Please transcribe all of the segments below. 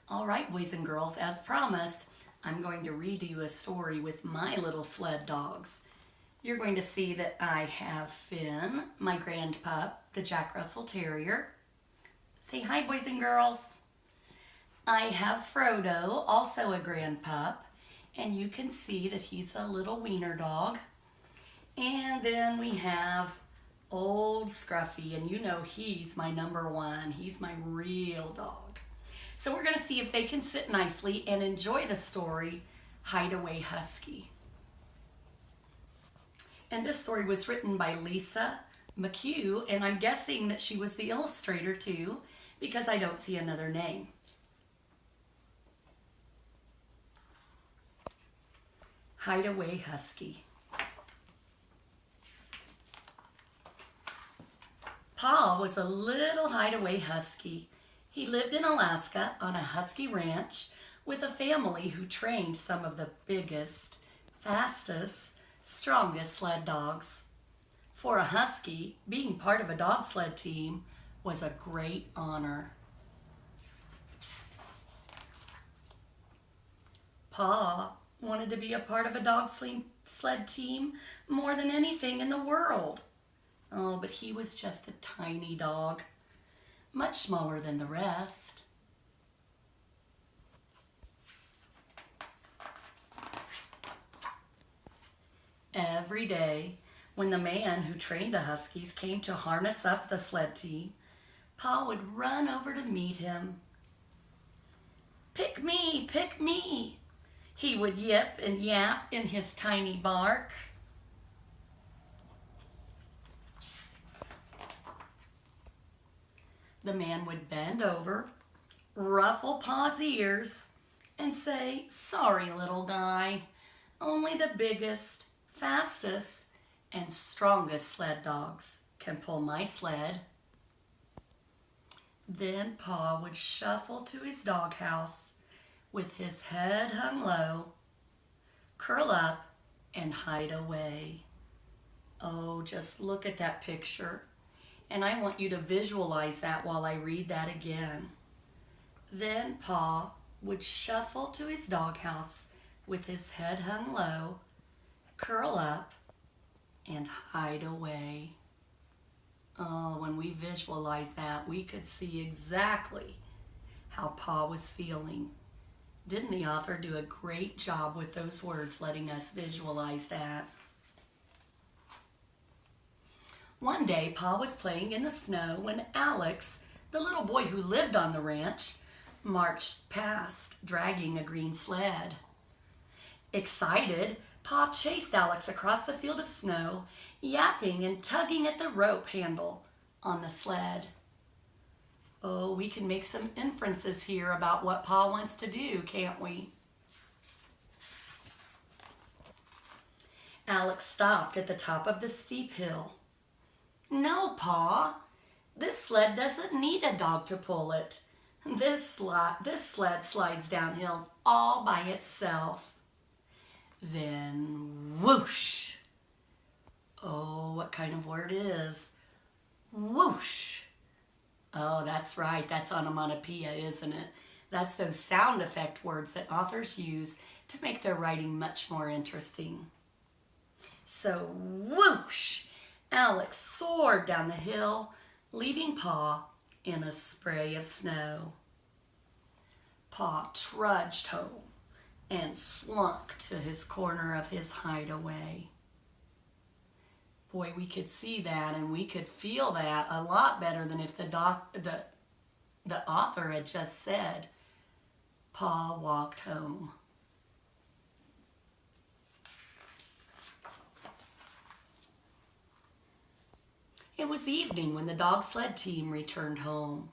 All right, boys and girls, as promised, I'm going to read you a story with my little sled dogs. You're going to see that I have Finn, my grand pup, the Jack Russell Terrier. Say hi, boys and girls. I have Frodo, also a grand pup, and you can see that he's a little wiener dog. And then we have old Scruffy, and you know he's my number one. He's my real dog. So we're going to see if they can sit nicely and enjoy the story, Hideaway Husky. And this story was written by Lisa McHugh, and I'm guessing that she was the illustrator too, because I don't see another name. Hideaway Husky. Pa was a little hideaway husky. He lived in Alaska on a husky ranch with a family who trained some of the biggest, fastest, strongest sled dogs. For a husky, being part of a dog sled team was a great honor. Pa wanted to be a part of a dog sled team more than anything in the world. Oh, but he was just a tiny dog, much smaller than the rest. Every day, when the man who trained the huskies came to harness up the sled team, Pa would run over to meet him. "Pick me, pick me," he would yip and yap in his tiny bark. The man would bend over, ruffle Pa's ears, and say, "Sorry, little guy, only the biggest, fastest, and strongest sled dogs can pull my sled." Then Pa would shuffle to his doghouse with his head hung low, curl up, and hide away. Oh, just look at that picture. And I want you to visualize that while I read that again. Then Pa would shuffle to his doghouse with his head hung low, curl up, and hide away. Oh, when we visualize that, we could see exactly how Pa was feeling. Didn't the author do a great job with those words, letting us visualize that? One day, Pa was playing in the snow when Alex, the little boy who lived on the ranch, marched past, dragging a green sled. Excited, Pa chased Alex across the field of snow, yapping and tugging at the rope handle on the sled. Oh, we can make some inferences here about what Pa wants to do, can't we? Alex stopped at the top of the steep hill. "No, Pa, this sled doesn't need a dog to pull it. This sled slides down hills all by itself." Then whoosh. Oh, what kind of word is whoosh? Oh, that's right. That's onomatopoeia, isn't it? That's those sound effect words that authors use to make their writing much more interesting. So whoosh, Alex soared down the hill, leaving Pa in a spray of snow. Pa trudged home and slunk to his corner of his hideaway. Boy, we could see that and we could feel that a lot better than if the author had just said, Pa walked home. It was evening when the dog sled team returned home.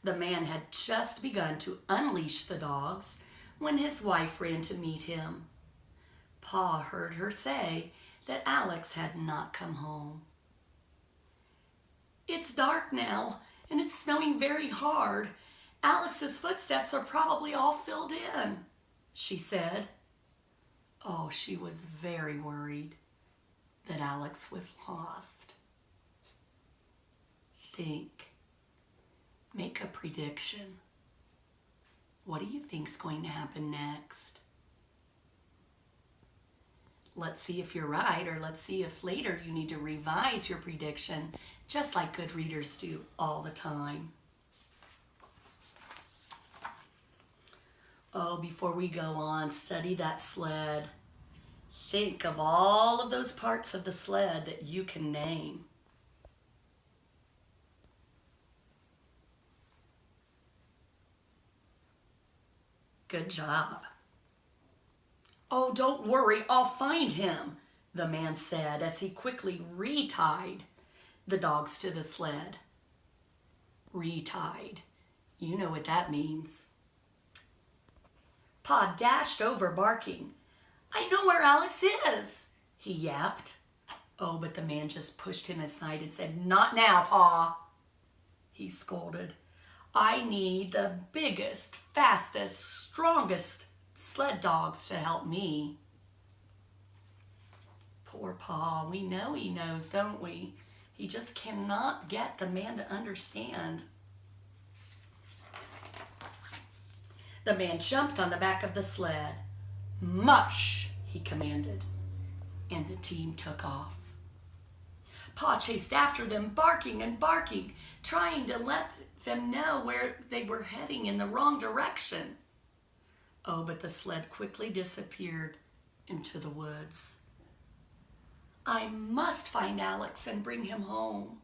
The man had just begun to unleash the dogs when his wife ran to meet him. Pa heard her say that Alex had not come home. "It's dark now, and it's snowing very hard. Alex's footsteps are probably all filled in," she said. Oh, she was very worried that Alex was lost. Think. Make a prediction. What do you think's going to happen next? Let's see if you're right, or let's see if later you need to revise your prediction, just like good readers do all the time. Oh, before we go on, study that sled. Think of all of those parts of the sled that you can name. Good job. Oh, don't worry, I'll find him, the man said as he quickly retied the dogs to the sled. Retied. You know what that means. Pa dashed over barking. I know where Alex is, he yapped. Oh, but the man just pushed him aside and said, Not now, Pa, he scolded. I need the biggest, fastest, strongest sled dogs to help me. Poor Pa, we know he knows, don't we? He just cannot get the man to understand. The man jumped on the back of the sled. Mush, he commanded, and the team took off. Pa chased after them, barking and barking, trying to let them know where they were heading in the wrong direction. Oh, but the sled quickly disappeared into the woods. I must find Alex and bring him home,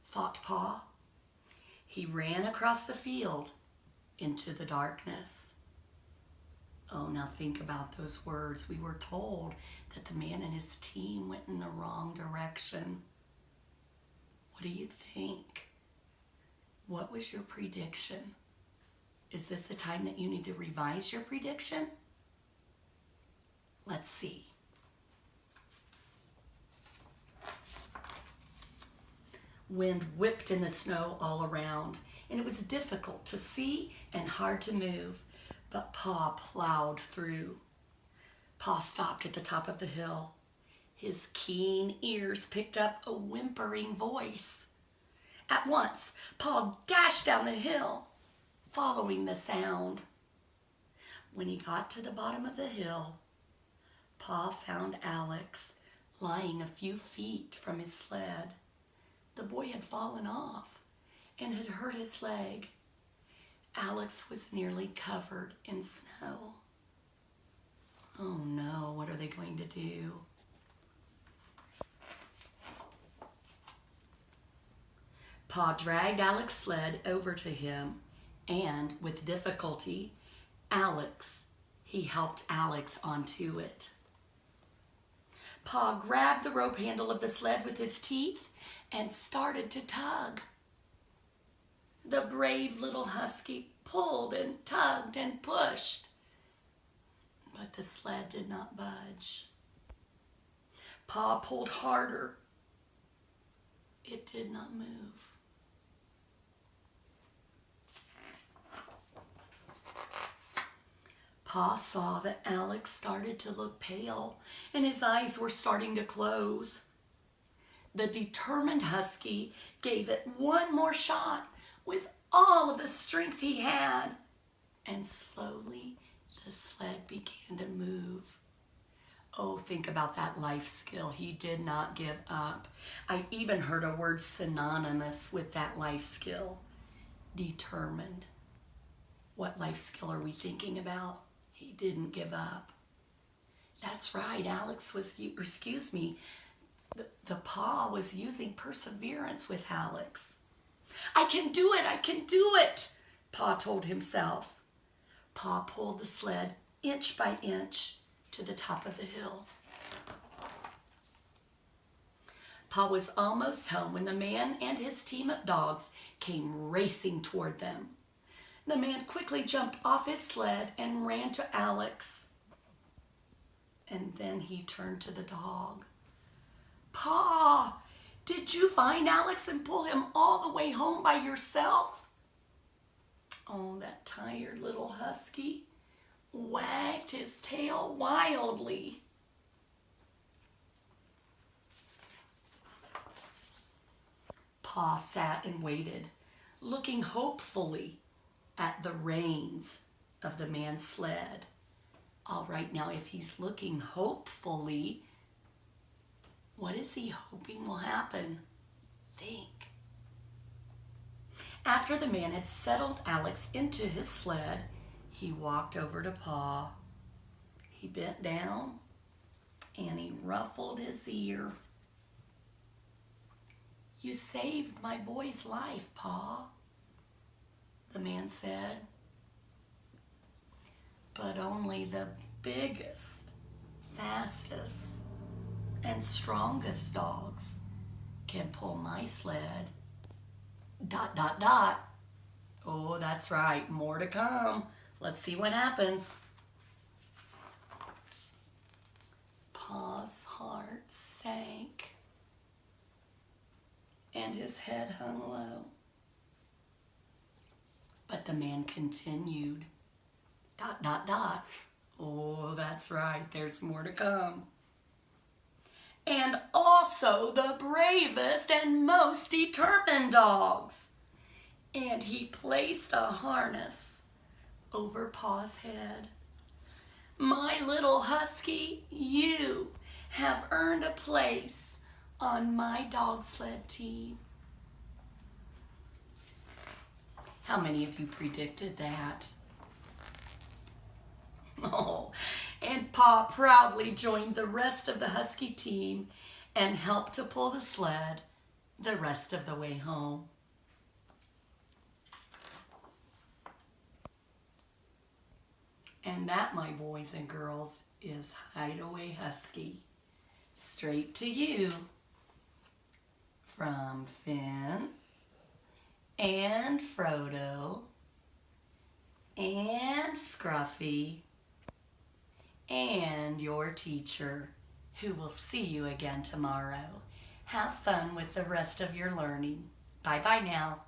thought Pa. He ran across the field into the darkness. Oh, now think about those words. We were told that the man and his team went in the wrong direction. What do you think? What was your prediction? Is this the time that you need to revise your prediction? Let's see. Wind whipped in the snow all around, and it was difficult to see and hard to move, but Pa plowed through. Pa stopped at the top of the hill. His keen ears picked up a whimpering voice. At once, Pa dashed down the hill, following the sound. When he got to the bottom of the hill, Pa found Alex lying a few feet from his sled. The boy had fallen off and had hurt his leg. Alex was nearly covered in snow. Oh no, what are they going to do? Pa dragged Alex's sled over to him, and with difficulty, he helped Alex onto it. Pa grabbed the rope handle of the sled with his teeth and started to tug. The brave little husky pulled and tugged and pushed, but the sled did not budge. Pa pulled harder. It did not move. Pa saw that Alex started to look pale and his eyes were starting to close. The determined husky gave it one more shot with all of the strength he had, and slowly the sled began to move. Oh, think about that life skill. He did not give up. I even heard a word synonymous with that life skill, determined. What life skill are we thinking about? He didn't give up. That's right, the Pa was using perseverance with Alex. I can do it, Pa told himself. Pa pulled the sled inch by inch to the top of the hill. Pa was almost home when the man and his team of dogs came racing toward them. The man quickly jumped off his sled and ran to Alex. And then he turned to the dog. Pa, did you find Alex and pull him all the way home by yourself? Oh, that tired little husky wagged his tail wildly. Pa sat and waited, looking hopefully at the reins of the man's sled. All right, now if he's looking hopefully, what is he hoping will happen? Think. After the man had settled Alex into his sled, he walked over to Pa. He bent down and he ruffled his ear. "You saved my boy's life, Pa," the man said. "But only the biggest, fastest, and strongest dogs can pull my sled. ... Oh, that's right, more to come. Let's see what happens." Pa's heart sank and his head hung low. But the man continued. ... Oh, that's right, there's more to come. "And also the bravest and most determined dogs." And he placed a harness over Pa's head. "My little husky, you have earned a place on my dog sled team." How many of you predicted that? Oh, and Pa proudly joined the rest of the husky team and helped to pull the sled the rest of the way home. And that, my boys and girls, is Hideaway Husky. Straight to you from Finn and Frodo and Scruffy and your teacher, who will see you again tomorrow. Have fun with the rest of your learning. Bye-bye now.